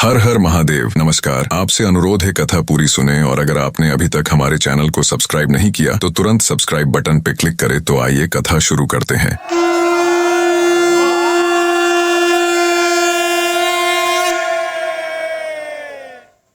हर हर महादेव। नमस्कार, आपसे अनुरोध है कथा पूरी सुने और अगर आपने अभी तक हमारे चैनल को सब्सक्राइब नहीं किया तो तुरंत सब्सक्राइब बटन पे क्लिक करें। तो आइए कथा शुरू करते हैं।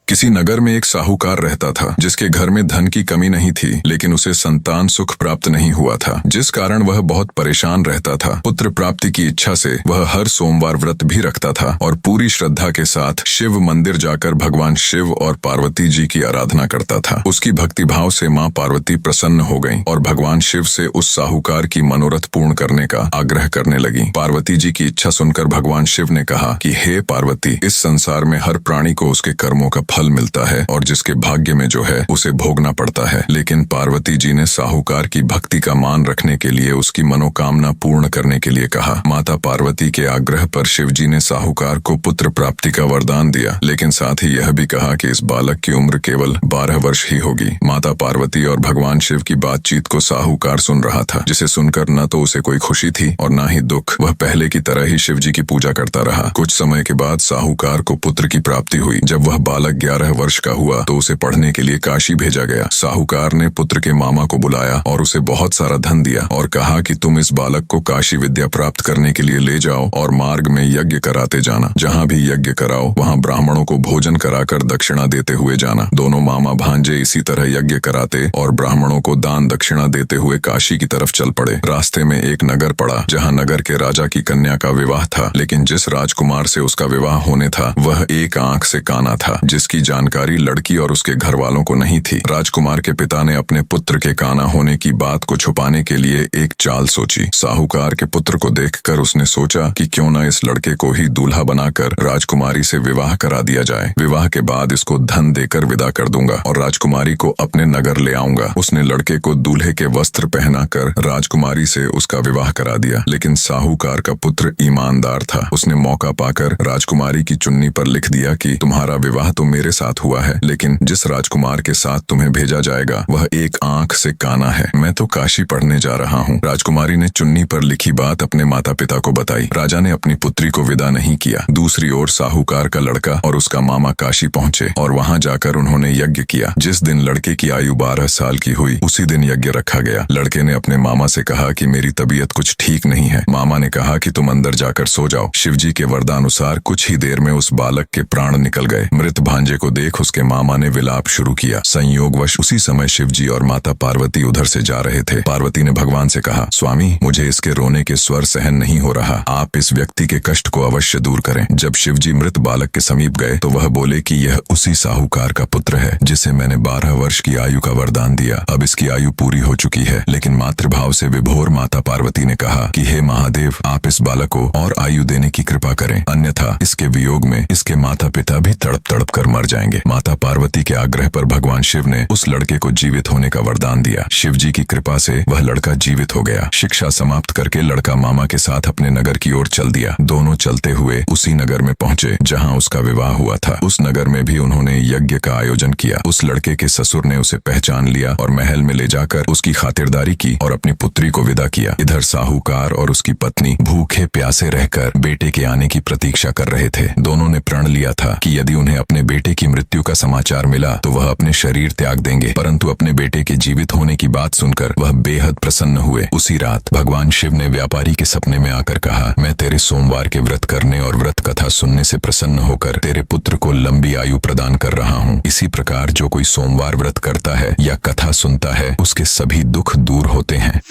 किसी नगर में एक साहूकार रहता था जिसके घर में धन की कमी नहीं थी, लेकिन उसे संतान सुख प्राप्त नहीं हुआ था, जिस कारण वह बहुत परेशान रहता था। पुत्र प्राप्ति की इच्छा से वह हर सोमवार व्रत भी रखता था और पूरी श्रद्धा के साथ शिव मंदिर जाकर भगवान शिव और पार्वती जी की आराधना करता था। उसकी भक्ति भाव से माँ पार्वती प्रसन्न हो गईं और भगवान शिव से उस साहूकार की मनोरथ पूर्ण करने का आग्रह करने लगी। पार्वती जी की इच्छा सुनकर भगवान शिव ने कहा कि हे पार्वती, इस संसार में हर प्राणी को उसके कर्मों का फल मिलता है और जिसके भाग्य में जो है उसे भोगना पड़ता है। लेकिन पार्वती जी ने साहूकार की भक्ति का मान रखने के लिए उसकी मनोकामना पूर्ण करने के लिए कहा। माता पार्वती के आग्रह पर शिव जी ने साहूकार को पुत्र प्राप्ति का वरदान दिया, लेकिन साथ ही यह भी कहा कि इस बालक की उम्र केवल 12 वर्ष ही होगी। माता पार्वती और भगवान शिव की बातचीत को साहूकार सुन रहा था, जिसे सुनकर न तो उसे कोई खुशी थी और न ही दुख। वह पहले की तरह ही शिव जी की पूजा करता रहा। कुछ समय के बाद साहूकार को पुत्र की प्राप्ति हुई। जब वह बालक 11 वर्ष का हुआ तो उसे पढ़ने के लिए काशी भेजा गया। साहूकार ने पुत्र के मामा को बुलाया और उसे बहुत सारा धन दिया और कहा कि तुम इस बालक को काशी विद्या प्राप्त करने के लिए ले जाओ और मार्ग में यज्ञ कराते जाना। जहाँ भी यज्ञ कराओ वहाँ ब्राह्मणों को भोजन कराकर दक्षिणा देते हुए जाना। दोनों मामा भांजे इसी तरह यज्ञ कराते और ब्राह्मणों को दान दक्षिणा देते हुए काशी की तरफ चल पड़े। रास्ते में एक नगर पड़ा जहाँ नगर के राजा की कन्या का विवाह था, लेकिन जिस राजकुमार से उसका विवाह होने था वह एक आंख से काना था, जिसकी जानकारी लड़की और उसके घर वालों को नहीं थी। राजकुमार के पिता ने अपने पुत्र के काना होने की बात को छुपाने के लिए एक चाल सोची। साहूकार के पुत्र को देखकर उसने सोचा कि क्यों न इस लड़के को ही दूल्हा बनाकर राजकुमारी से विवाह करा दिया जाए। विवाह के बाद इसको धन देकर विदा कर दूंगा और राजकुमारी को अपने नगर ले आऊंगा। उसने लड़के को दूल्हे के वस्त्र पहनाकर राजकुमारी से उसका विवाह करा दिया, लेकिन साहूकार का पुत्र ईमानदार था। उसने मौका पाकर राजकुमारी की चुन्नी पर लिख दिया कि तुम्हारा विवाह तो मेरे साथ हुआ है, लेकिन जिस राजकुमार के साथ तुम्हें भेजा जाएगा वह एक आंख से काना है। मैं तो काशी पढ़ने जा रहा हूँ। राजकुमारी ने चुन्नी पर लिखी बात अपने माता पिता को बताई। राजा ने अपनी पुत्री को विदा नहीं किया। दूसरी ओर साहूकार का लड़का और उसका मामा काशी पहुँचे और वहाँ जाकर उन्होंने यज्ञ किया। जिस दिन लड़के की आयु 12 साल की हुई उसी दिन यज्ञ रखा गया। लड़के ने अपने मामा से कहा कि मेरी तबीयत कुछ ठीक नहीं है। मामा ने कहा कि तुम अंदर जाकर सो जाओ। शिवजी के वरदानुसार कुछ ही देर में उस बालक के प्राण निकल गए। मृत भांजे को देख उसके मामा ने विलाप शुरू किया। संयोगवश उसी समय शिवजी और माता पार्वती उधर से जा रहे थे। पार्वती ने भगवान से कहा, स्वामी, मुझे इसके रोने के स्वर सहन नहीं हो रहा। आप इस व्यक्ति के कष्ट को अवश्य दूर करें। जब शिवजी मृत बालक के समीप गए तो वह बोले कि यह उसी साहूकार का पुत्र है जिसे मैंने 12 वर्ष की आयु का वरदान दिया। अब इसकी आयु पूरी हो चुकी है। लेकिन मातृभाव से विभोर माता पार्वती ने कहा कि हे महादेव, आप इस बालक को और आयु देने की कृपा करें, अन्यथा इसके वियोग में इसके माता पिता भी तड़प तड़प कर मर जाएंगे। माता पार्वती के आग्रह पर भगवान शिव ने उस लड़के को जीवित होने का वरदान दिया। शिव जी की कृपा से वह लड़का जीवित हो गया। शिक्षा समाप्त करके लड़का मामा के साथ अपने नगर की ओर चल दिया। दोनों चलते हुए उसी नगर में पहुंचे जहां उसका विवाह हुआ था। उस नगर में भी उन्होंने यज्ञ का आयोजन किया। उस लड़के के ससुर ने उसे पहचान लिया और महल में ले जाकर उसकी खातिरदारी की और अपनी पुत्री को विदा किया। इधर साहूकार और उसकी पत्नी भूखे प्यासे रहकर बेटे के आने की प्रतीक्षा कर रहे थे। दोनों ने प्रण लिया था कि यदि उन्हें अपने बेटे की मृत्यु का समाचार मिला तो वह अपने शरीर त्याग देंगे, परंतु अपने बेटे के जीवित होने की बात सुनकर वह बेहद प्रसन्न हुए। उसी रात भगवान शिव ने व्यापारी के सपने में आकर कहा, मैं तेरे सोमवार के व्रत करने और व्रत कथा सुनने से प्रसन्न होकर तेरे पुत्र को लंबी आयु प्रदान कर रहा हूँ। इसी प्रकार जो कोई सोमवार व्रत करता है या कथा सुनता है उसके सभी दुख दूर होते हैं।